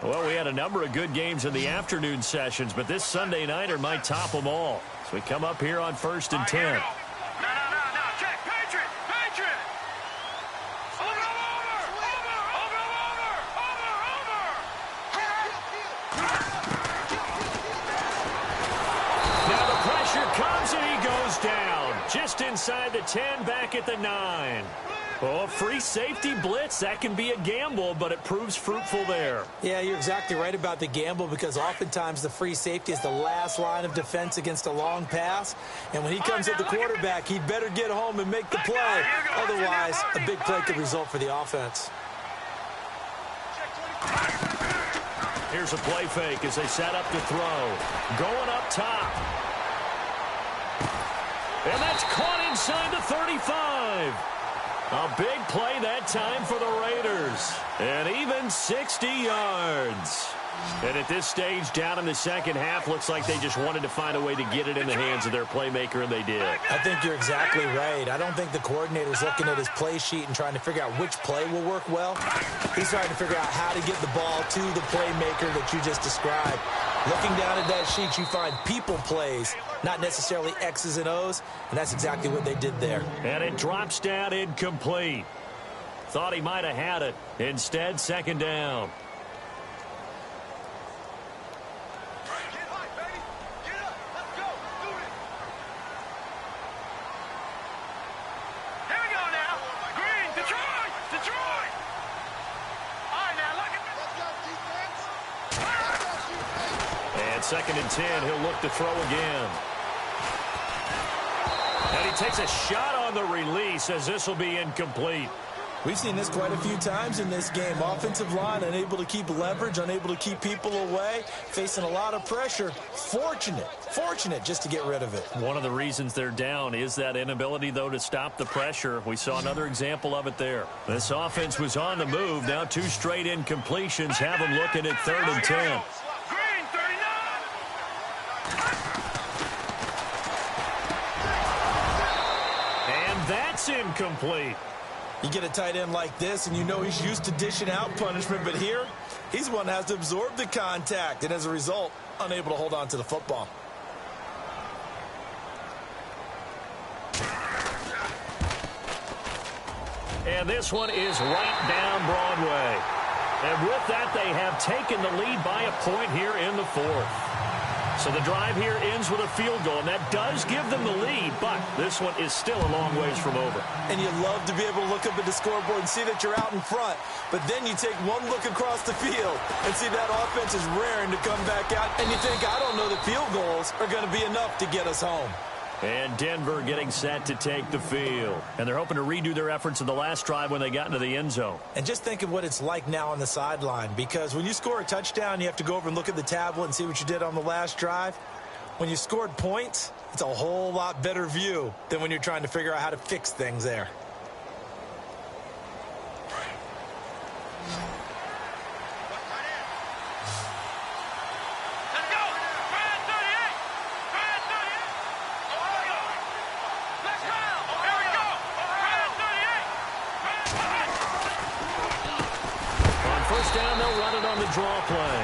Well, we had a number of good games in the afternoon sessions, but this Sunday nighter might top them all. So we come up here on 1st and 10. No. Check. Patriot. Over. Now the pressure comes and he goes down. Just inside the 10, back at the 9. Oh, free safety blitz, that can be a gamble, but it proves fruitful there. Yeah, you're exactly right about the gamble because oftentimes the free safety is the last line of defense against a long pass. And when he comes at the quarterback, he'd better get home and make the play. Otherwise, a big play could result for the offense. Here's a play fake as they set up to throw. Going up top. And that's caught inside the 35. A big play that time for the Raiders. And even 60 yards. And at this stage, down in the second half, looks like they just wanted to find a way to get it in the hands of their playmaker, and they did. I think you're exactly right. I don't think the coordinator's looking at his play sheet and trying to figure out which play will work well. He's trying to figure out how to get the ball to the playmaker that you just described. Looking down at that sheet, you find people plays, not necessarily X's and O's, and that's exactly what they did there. And it drops down incomplete. Thought he might have had it. Instead, second down. Second and 10, he'll look to throw again. And he takes a shot on the release as this will be incomplete. We've seen this quite a few times in this game. Offensive line unable to keep leverage, unable to keep people away, facing a lot of pressure. Fortunate just to get rid of it. One of the reasons they're down is that inability, though, to stop the pressure. We saw another example of it there. This offense was on the move. Now 2 straight incompletions have them looking at 3rd and 10. That's incomplete. You get a tight end like this, and you know he's used to dishing out punishment, but here, he's one that has to absorb the contact, and as a result, unable to hold on to the football. And this one is right down Broadway. And with that, they have taken the lead by a point here in the fourth. So the drive here ends with a field goal, and that does give them the lead, but this one is still a long ways from over. And you love to be able to look up at the scoreboard and see that you're out in front, but then you take one look across the field and see that offense is raring to come back out, and you think, I don't know that field goals are going to be enough to get us home. And Denver getting set to take the field. And they're hoping to redo their efforts in the last drive when they got into the end zone. And just think of what it's like now on the sideline, because when you score a touchdown, you have to go over and look at the tablet and see what you did on the last drive. When you scored points, it's a whole lot better view than when you're trying to figure out how to fix things there. Draw play.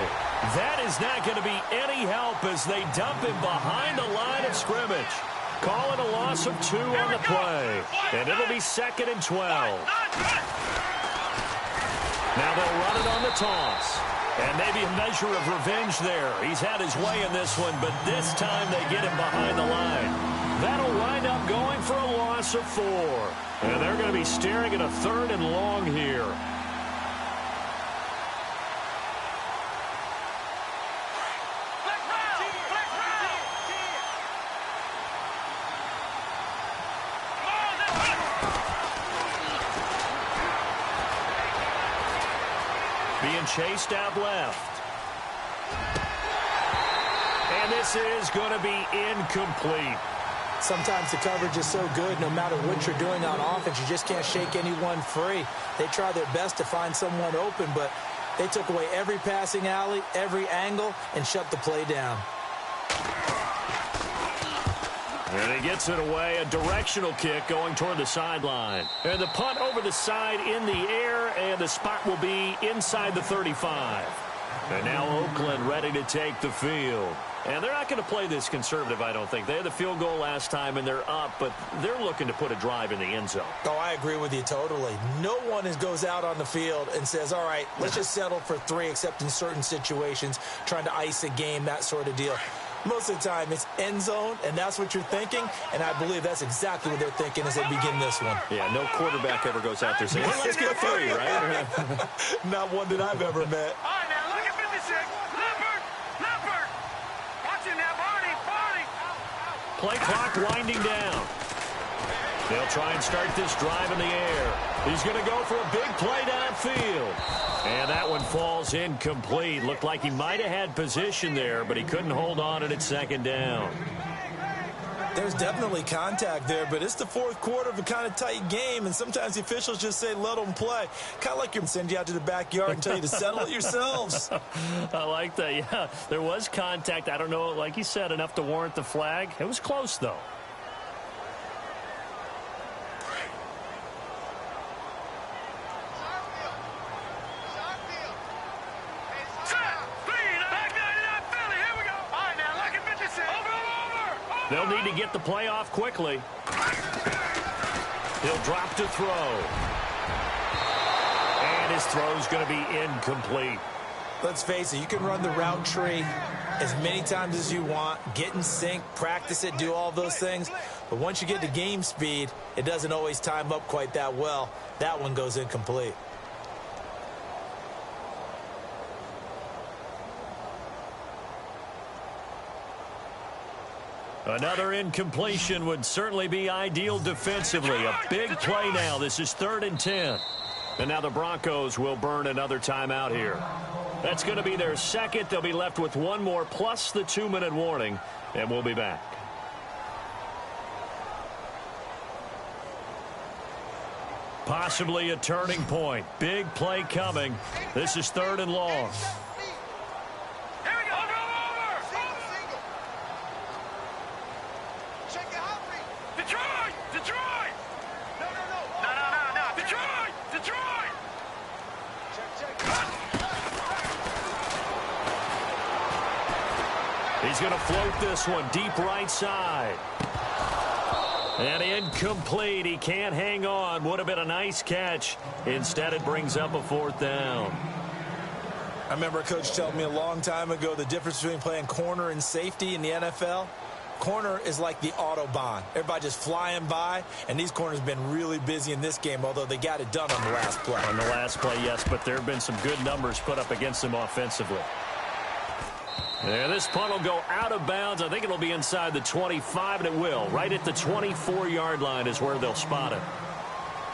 That is not going to be any help as they dump him behind the line of scrimmage. Call it a loss of 2 on the play. And it'll be 2nd and 12. Now they'll run it on the toss. And maybe a measure of revenge there. He's had his way in this one, but this time they get him behind the line. That'll wind up going for a loss of 4. And they're going to be staring at a 3rd and long here. Chased out left. And this is going to be incomplete. Sometimes the coverage is so good, no matter what you're doing on offense, you just can't shake anyone free. They try their best to find someone open, but they took away every passing alley, every angle, and shut the play down. And he gets it away, a directional kick going toward the sideline. And the punt over the side in the air, and the spot will be inside the 35. And now Oakland ready to take the field. And they're not going to play this conservative, I don't think. They had the field goal last time, and they're up, but they're looking to put a drive in the end zone. Oh, I agree with you totally. No one goes out on the field and says, all right, let's just settle for 3, except in certain situations, trying to ice a game, that sort of deal. Most of the time, it's end zone, and that's what you're thinking, and I believe that's exactly what they're thinking as they begin this one. Yeah, no quarterback ever goes out there saying, hey, let's get 3, right? Not one that I've ever met. All right, now, look at 56. Leopard! Watch him now, Barney! Play clock winding down. They'll try and start this drive in the air. He's going to go for a big play downfield. And that one falls incomplete. Looked like he might have had position there, but he couldn't hold on and it's 2nd down. There's definitely contact there, but it's the 4th quarter of a kind of tight game, and sometimes the officials just say, let them play. Kind of like you're send you out to the backyard and tell you to settle it yourselves. I like that, yeah. There was contact. I don't know, like you said, enough to warrant the flag. It was close, though. They'll need to get the play off quickly. He'll drop to throw. And his throw's going to be incomplete. Let's face it, you can run the route tree as many times as you want, get in sync, practice it, do all those things. But once you get to game speed, it doesn't always time up quite that well. That one goes incomplete. Another incompletion would certainly be ideal defensively. A big play now. This is 3rd and 10. And now the Broncos will burn another timeout here. That's going to be their 2nd. They'll be left with 1 more plus the 2-minute warning. And we'll be back. Possibly a turning point. Big play coming. This is 3rd and long. Detroit! No! Detroit! He's going to float this one deep right side. And incomplete. He can't hang on. Would have been a nice catch. Instead, it brings up a 4th down. I remember a coach telling me a long time ago the difference between playing corner and safety in the NFL. Corner is like the Autobahn. Everybody just flying by, and these corners have been really busy in this game, although they got it done on the last play. On the last play, yes, but there have been some good numbers put up against them offensively. And this punt will go out of bounds. I think it'll be inside the 25, and it will. Right at the 24-yard line is where they'll spot it.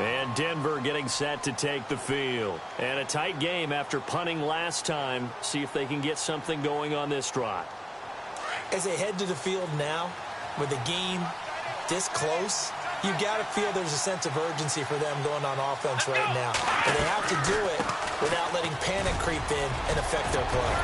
And Denver getting set to take the field. And a tight game after punting last time. See if they can get something going on this drive. As they head to the field now, with the game this close, you've got to feel there's a sense of urgency for them going on offense right now. And they have to do it without letting panic creep in and affect their play.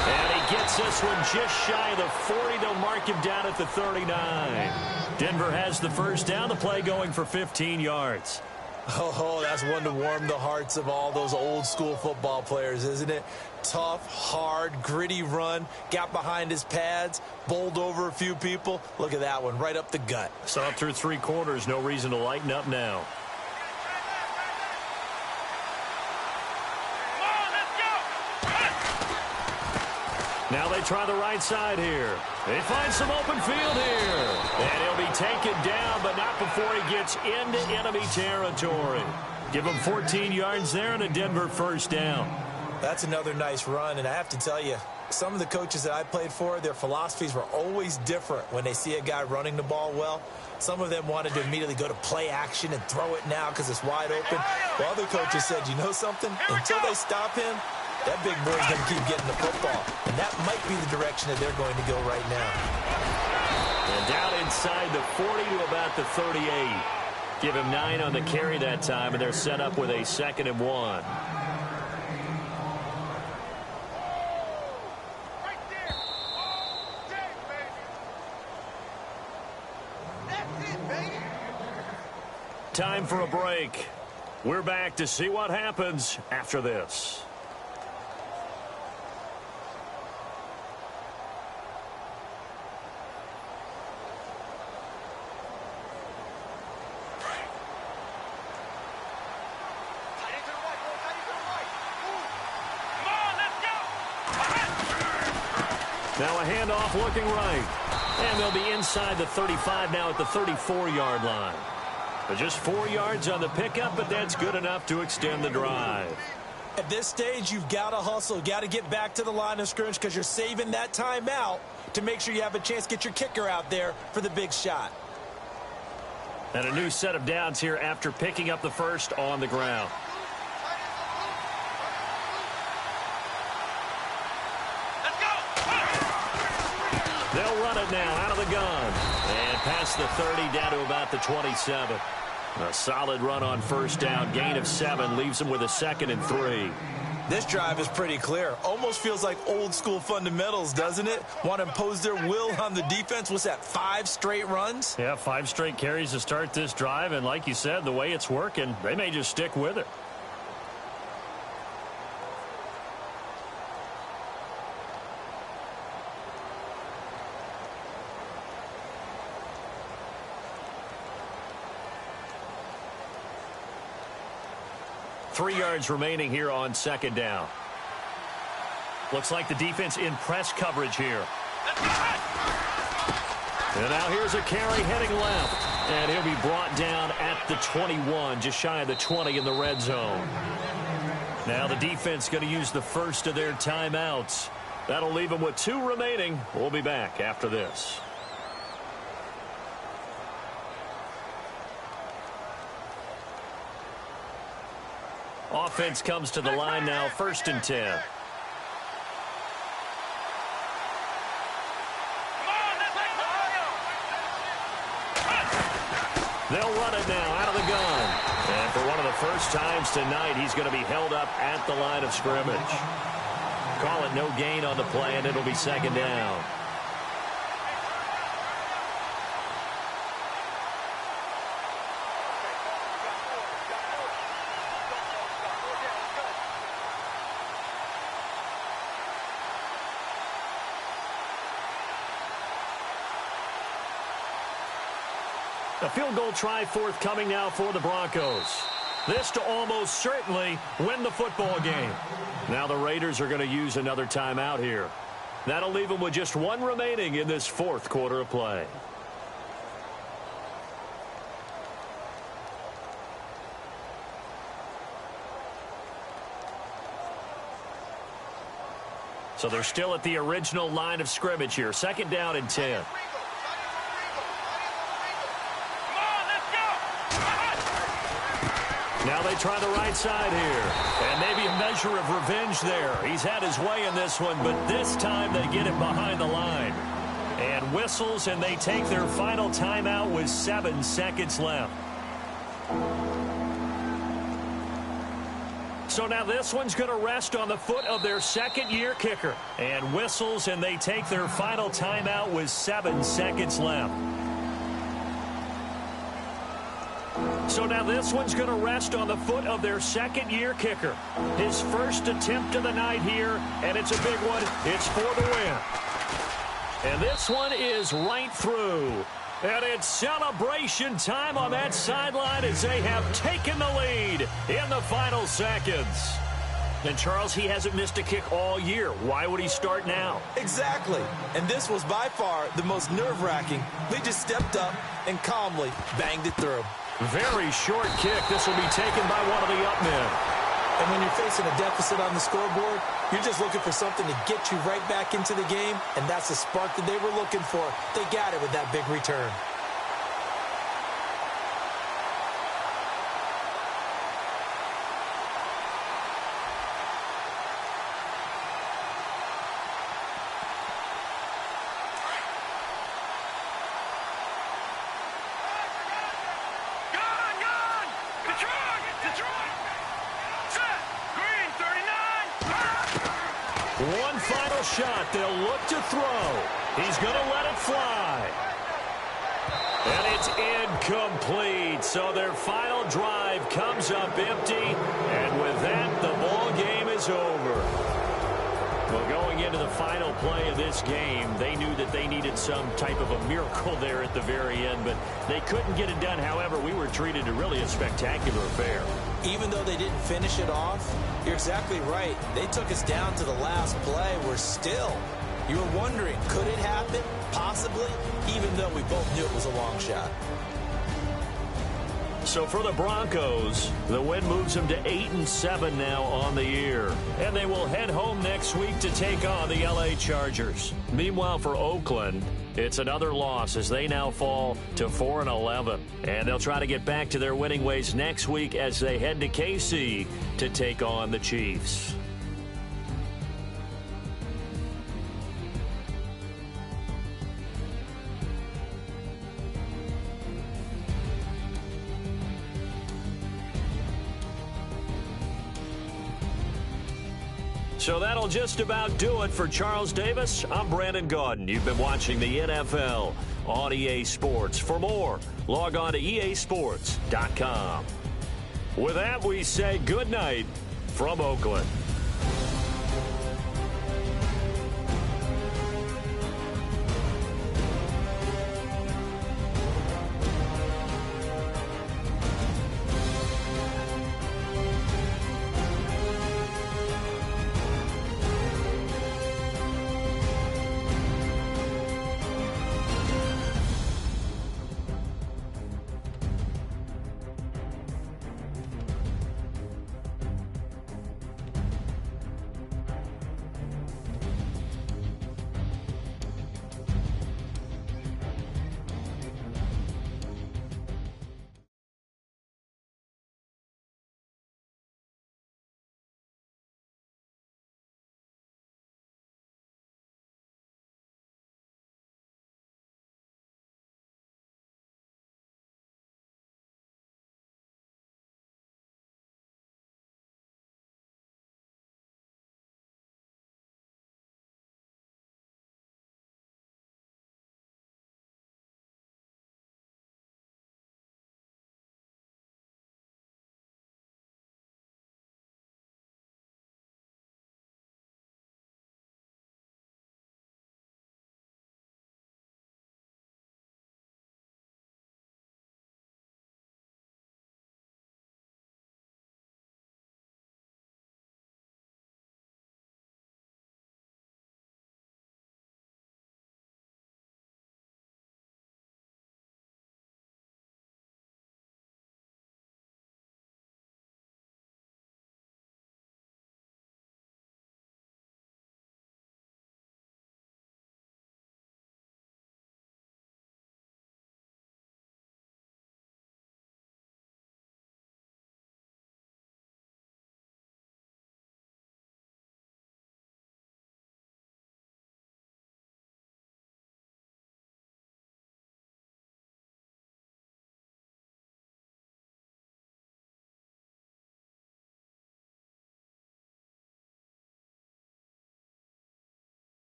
And he gets this one just shy of the 40. They'll mark him down at the 39. Denver has the first down. The play going for 15 yards. Oh, that's one to warm the hearts of all those old-school football players, isn't it? Tough, hard, gritty run. Got behind his pads, bowled over a few people. Look at that one, right up the gut. So up through 3 quarters, no reason to lighten up now. Now they try the right side here. They find some open field here. And he'll be taken down, but not before he gets into enemy territory. Give him 14 yards there and a Denver first down. That's another nice run, and I have to tell you, some of the coaches that I played for, their philosophies were always different when they see a guy running the ball well. Some of them wanted to immediately go to play action and throw it now because it's wide open. While other coaches said, you know something? Until they stop him, that big boy's going to keep getting the football. And that might be the direction that they're going to go right now. And down inside the 40 to about the 38. Give him 9 on the carry that time, and they're set up with a 2nd and 1. Time for a break. We're back to see what happens after this. Now a handoff looking right. And they'll be inside the 35 now at the 34-yard line. But just 4 yards on the pickup, but that's good enough to extend the drive. At this stage, you've got to hustle. You've got to get back to the line of scrimmage because you're saving that timeout to make sure you have a chance to get your kicker out there for the big shot. And a new set of downs here after picking up the first on the ground. They'll run it now out of the gun. And past the 30 down to about the 27. A solid run on first down. Gain of 7 leaves him with a 2nd and 3. This drive is pretty clear. Almost feels like old school fundamentals, doesn't it? Want to impose their will on the defense. What's that, 5 straight runs? Yeah, 5 straight carries to start this drive. And like you said, the way it's working, they may just stick with it. Three yards remaining here on 2nd down. Looks like the defense in press coverage here. And now here's a carry heading left. And he'll be brought down at the 21, just shy of the 20 in the red zone. Now the defense going to use the first of their timeouts. That'll leave them with 2 remaining. We'll be back after this. Offense comes to the line now, 1st and 10. They'll run it now out of the gun. And for one of the first times tonight, he's going to be held up at the line of scrimmage. Call it no gain on the play, and it'll be 2nd down. A field goal try forthcoming now for the Broncos. This to almost certainly win the football game. Now the Raiders are going to use another timeout here. That'll leave them with just one remaining in this fourth quarter of play. So they're still at the original line of scrimmage here. Second down and 10. Now they try the right side here. And maybe a measure of revenge there. He's had his way in this one, but this time they get it behind the line. And whistles, and they take their final timeout with 7 seconds left. So now this one's going to rest on the foot of their second-year kicker. And whistles, and they take their final timeout with 7 seconds left. So now this one's going to rest on the foot of their second-year kicker. His first attempt of the night here, and it's a big one. It's for the win. And this one is right through. And it's celebration time on that sideline as they have taken the lead in the final seconds. And, Charles, he hasn't missed a kick all year. Why would he start now? Exactly. And this was by far the most nerve-wracking. They just stepped up and calmly banged it through. Very short kick. This will be taken by one of the up men. And when you're facing a deficit on the scoreboard, you're just looking for something to get you right back into the game, and that's the spark that they were looking for. They got it with that big return. One final shot. They'll look to throw. He's going to let it fly. And it's incomplete. So their final drive comes up empty. And with that, the ball game is over. Well, going into the final play of this game, they knew that they needed some type of a miracle there at the very end, but they couldn't get it done. However, we were treated to really a spectacular affair. Even though they didn't finish it off, you're exactly right. They took us down to the last play. We're still. You were wondering, could it happen? Possibly, even though we both knew it was a long shot. So for the Broncos, the win moves them to 8-7 now on the year. And they will head home next week to take on the LA Chargers. Meanwhile, for Oakland, it's another loss as they now fall to 4-11. And they'll try to get back to their winning ways next week as they head to KC to take on the Chiefs. So that'll just about do it for Charles Davis. I'm Brandon Gaudin. You've been watching the NFL on EA Sports. For more, log on to easports.com. With that, we say good night from Oakland.